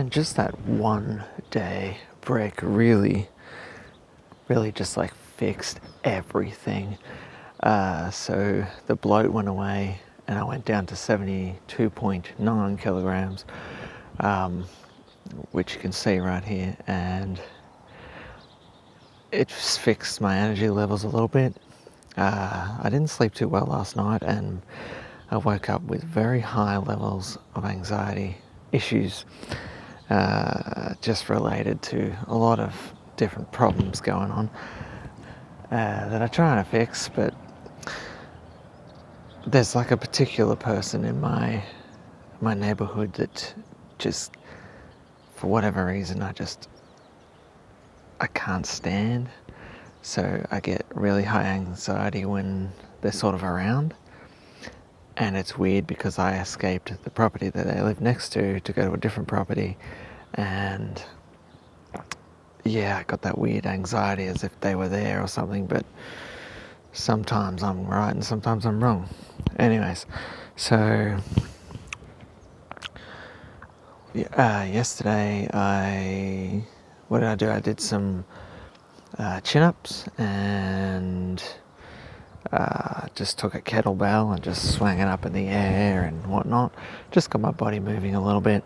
And just that one day break really just like fixed everything. So the bloat went away and I went down to 72.9 kilograms, which you can see right here, and it just fixed my energy levels a little bit. I didn't sleep too well last night and I woke up with very high levels of anxiety issues, just related to a lot of different problems going on that I'm trying to fix, but there's like a particular person in my neighborhood that just, for whatever reason, I can't stand. So I get really high anxiety when they're sort of around. And it's weird because I escaped the property that I live next to go to a different property, and yeah, I got that weird anxiety as if they were there or something, but sometimes I'm right and sometimes I'm wrong. Anyways, so yesterday what did I do? I did some chin-ups and just took a kettlebell and just swung it up in the air and whatnot. Just got my body moving a little bit.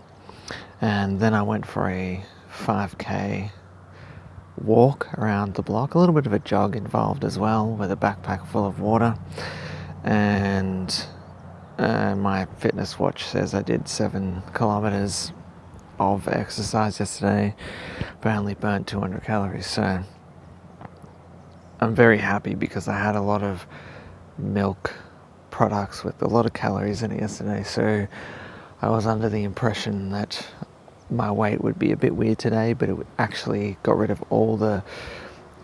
And then I went for a 5k walk around the block, a little bit of a jog involved as well, with a backpack full of water. And my fitness watch says I did 7 kilometers of exercise yesterday, but I only burnt 200 calories. So I'm very happy because I had a lot of milk products with a lot of calories in it yesterday. So I was under the impression that my weight would be a bit weird today, but it actually got rid of all the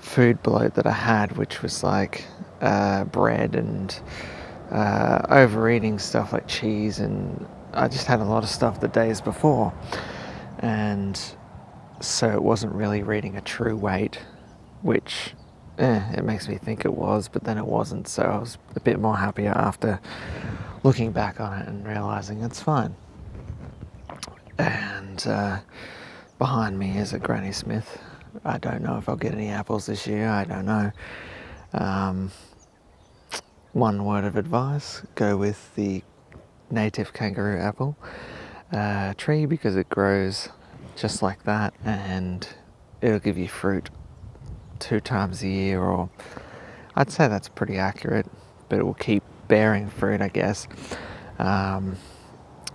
food bloat that I had, which was like bread and overeating stuff like cheese, and I just had a lot of stuff the days before, and so it wasn't really reading a true weight, which it makes me think it was, but then it wasn't. So I was a bit more happier after looking back on it and realizing it's fine. And behind me is a Granny Smith. I don't know if I'll get any apples this year. I don't know. One word of advice: go with the native kangaroo apple tree, because it grows just like that and it'll give you fruit 2 times a year, or I'd say that's pretty accurate, but it will keep bearing fruit, I guess.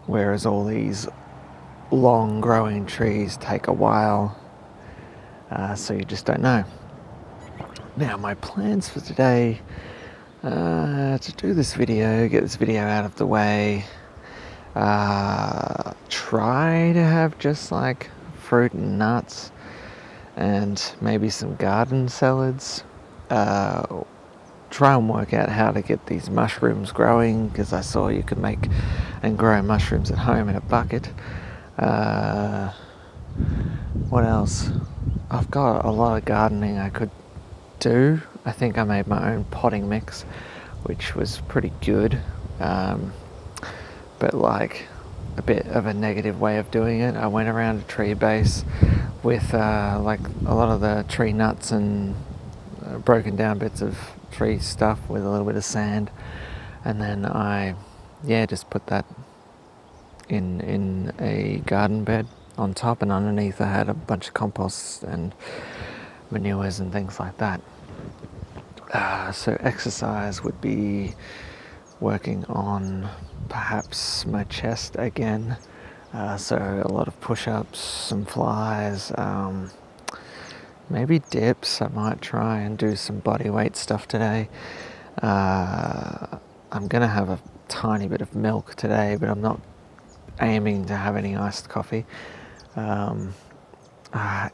Whereas all these long growing trees take a while, so you just don't know. Now, my plans for today, to do this video, get this video out of the way, try to have just like fruit and nuts and maybe some garden salads. Try and work out how to get these mushrooms growing, because I saw you could make and grow mushrooms at home in a bucket. What else? I've got a lot of gardening I could do. I think I made my own potting mix, which was pretty good, but like a bit of a negative way of doing it. I went around a tree base with like a lot of the tree nuts and broken down bits of tree stuff with a little bit of sand, and then I just put that in a garden bed on top, and underneath I had a bunch of compost and manures and things like that. So exercise would be working on perhaps my chest again, so a lot of push-ups, some flies, maybe dips. I might try and do some body weight stuff today. I'm gonna have a tiny bit of milk today, but I'm not aiming to have any iced coffee.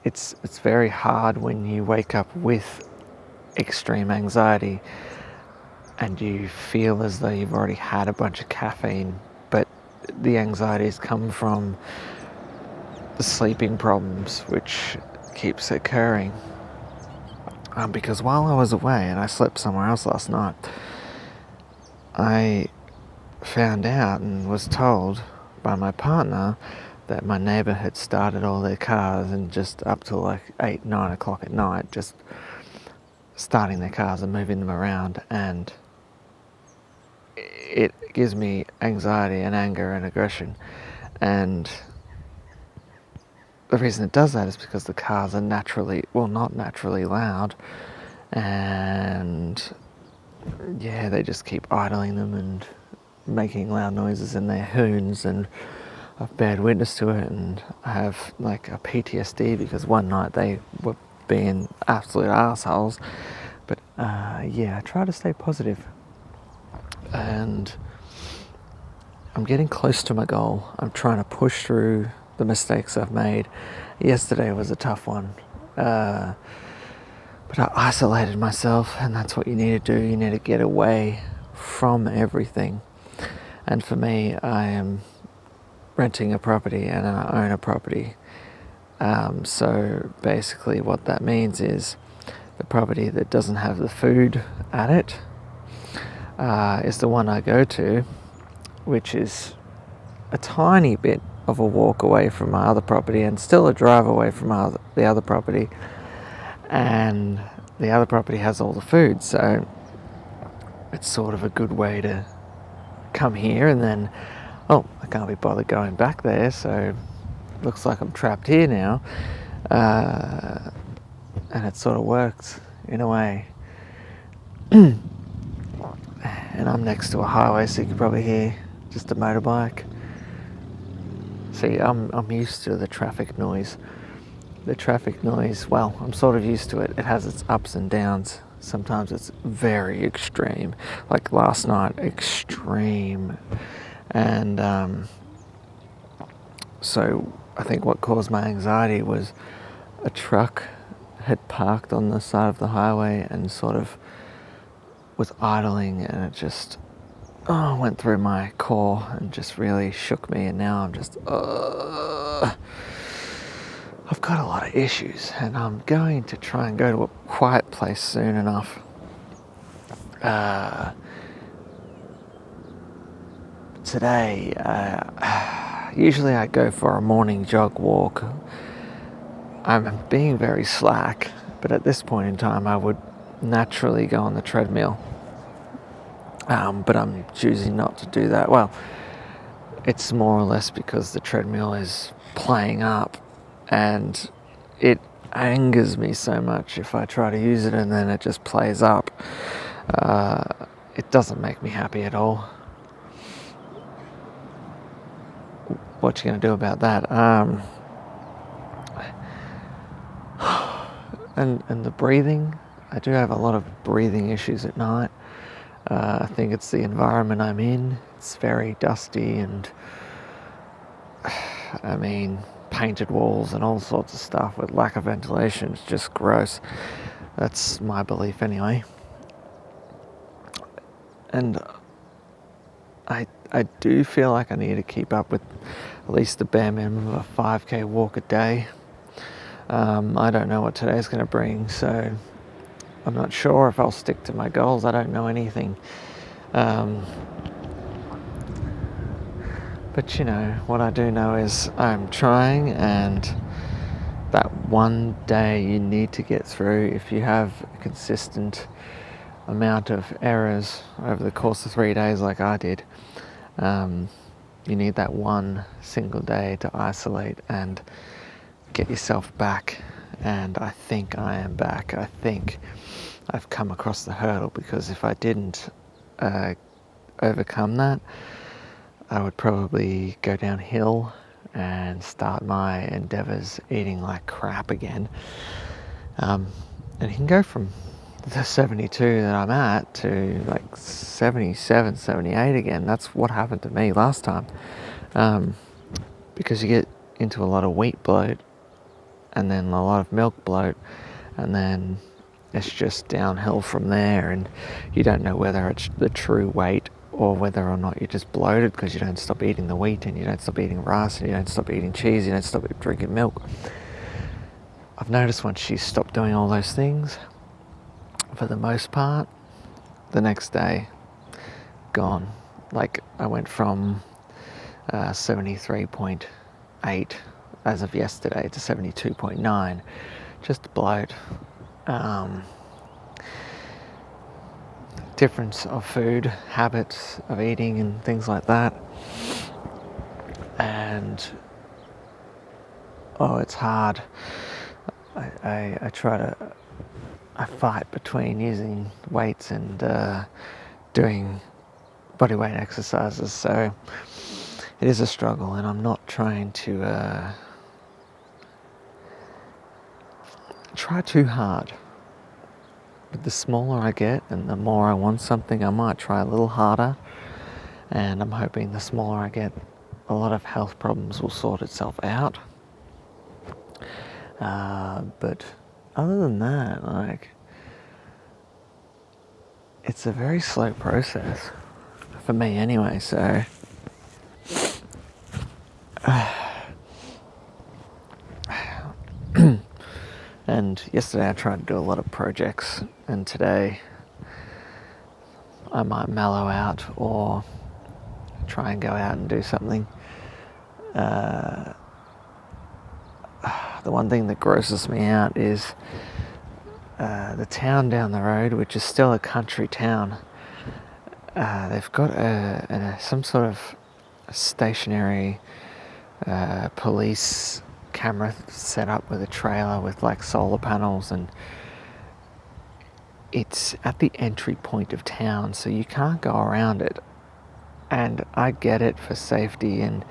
It's very hard when you wake up with extreme anxiety and you feel as though you've already had a bunch of caffeine, but the anxieties come from the sleeping problems, which keeps occurring. Because while I was away, and I slept somewhere else last night, I found out and was told by my partner that my neighbour had started all their cars and just up till like 8, 9 o'clock at night, just starting their cars and moving them around, and it gives me anxiety and anger and aggression. And the reason it does that is because the cars are not naturally loud, and yeah, they just keep idling them and making loud noises in their hoons, and I've bared witness to it, and I have like a PTSD because one night they were being absolute assholes. But yeah, I try to stay positive, and I'm getting close to my goal. I'm trying to push through the mistakes I've made. Yesterday was a tough one, but I isolated myself, and that's what you need to do. You need to get away from everything. And for me, I am renting a property and I own a property. So basically what that means is the property that doesn't have the food at it is the one I go to, which is a tiny bit of a walk away from my other property and still a drive away from the other property. And the other property has all the food, so it's sort of a good way to come here, and then I can't be bothered going back there, so looks like I'm trapped here now, and it sort of works in a way. And I'm next to a highway, so you can probably hear just a motorbike. See, I'm used to the traffic noise. The traffic noise, well, I'm sort of used to it. It has its ups and downs. Sometimes it's very extreme, like last night, extreme. And so I think what caused my anxiety was a truck had parked on the side of the highway and sort of was idling, and it just went through my core and just really shook me. And now I'm just I've got a lot of issues, and I'm going to try and go to a quiet place soon enough. Today, usually I go for a morning jog walk. I'm being very slack, but at this point in time I would naturally go on the treadmill. But I'm choosing not to do that. Well, it's more or less because the treadmill is playing up, and it angers me so much if I try to use it and then it just plays up. It doesn't make me happy at all. What you going to do about that? And the breathing, I do have a lot of breathing issues at night. I think it's the environment I'm in. It's very dusty and, painted walls and all sorts of stuff with lack of ventilation. It's just gross. That's my belief anyway. And I do feel like I need to keep up with at least the bare minimum of a 5k walk a day. I don't know what today's going to bring, so I'm not sure if I'll stick to my goals. I don't know anything. But what I do know is I'm trying, and that one day you need to get through. If you have a consistent amount of errors over the course of 3 days like I did, you need that one single day to isolate and get yourself back. And I think I am back. I think I've come across the hurdle, because if I didn't overcome that, I would probably go downhill and start my endeavours eating like crap again. And you can go from the 72 that I'm at to like 77, 78 again. That's what happened to me last time. Because you get into a lot of wheat bloat, and then a lot of milk bloat, and then it's just downhill from there, and you don't know whether it's the true weight or whether or not you're just bloated because you don't stop eating the wheat, and you don't stop eating rice, and you don't stop eating cheese, you don't stop drinking milk. I've noticed once you stop doing all those things, for the most part, the next day, gone. Like I went from 73.2 as of yesterday to 72.9. Just bloat. Difference of food, habits of eating and things like that. And it's hard. I fight between using weights and doing bodyweight exercises, so it is a struggle, and I'm not trying to try too hard. But the smaller I get and the more I want something, I might try a little harder, and I'm hoping the smaller I get, a lot of health problems will sort itself out. But other than that, it's a very slow process for me anyway, so and yesterday I tried to do a lot of projects, and today I might mellow out or try and go out and do something. The one thing that grosses me out is the town down the road, which is still a country town. They've got some sort of stationary police camera set up with a trailer with like solar panels, and it's at the entry point of town, so you can't go around it. And I get it for safety and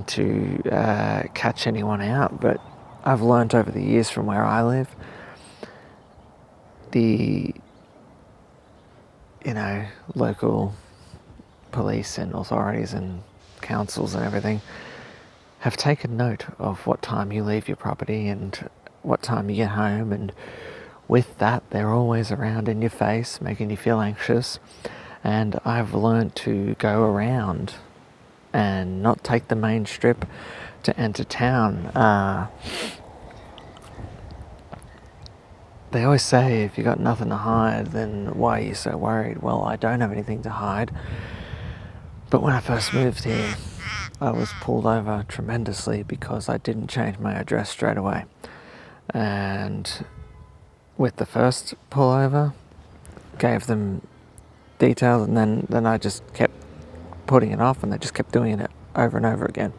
to catch anyone out, but I've learnt over the years from where I live, the local police and authorities and councils and everything have taken note of what time you leave your property and what time you get home, and with that they're always around in your face making you feel anxious. And I've learnt to go around and not take the main strip to enter town. They always say if you got nothing to hide, then why are you so worried? Well, I don't have anything to hide. But when I first moved here, I was pulled over tremendously because I didn't change my address straight away. And with the first pullover, gave them details, and then I just kept putting it off, and they just kept doing it over and over again.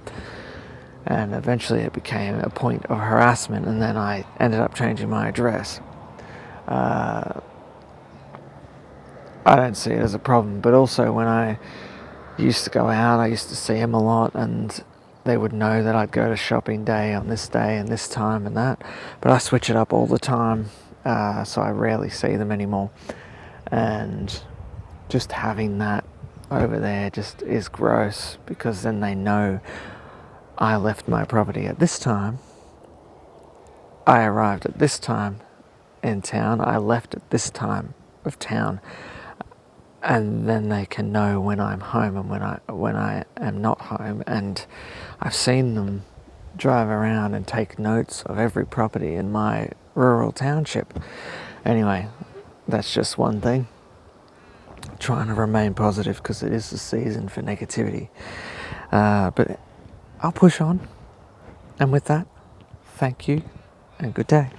And eventually it became a point of harassment, and then I ended up changing my address. I don't see it as a problem, but also when I used to go out, I used to see them a lot, and they would know that I'd go to shopping day on this day and this time and that, but I switch it up all the time, so I rarely see them anymore. And just having that over there just is gross, because then they know I left my property at this time, I arrived at this time in town, I left at this time of town, and then they can know when I'm home and when I am not home. And I've seen them drive around and take notes of every property in my rural township. Anyway, that's just one thing. Trying to remain positive, because it is the season for negativity. But I'll push on. And with that, thank you and good day.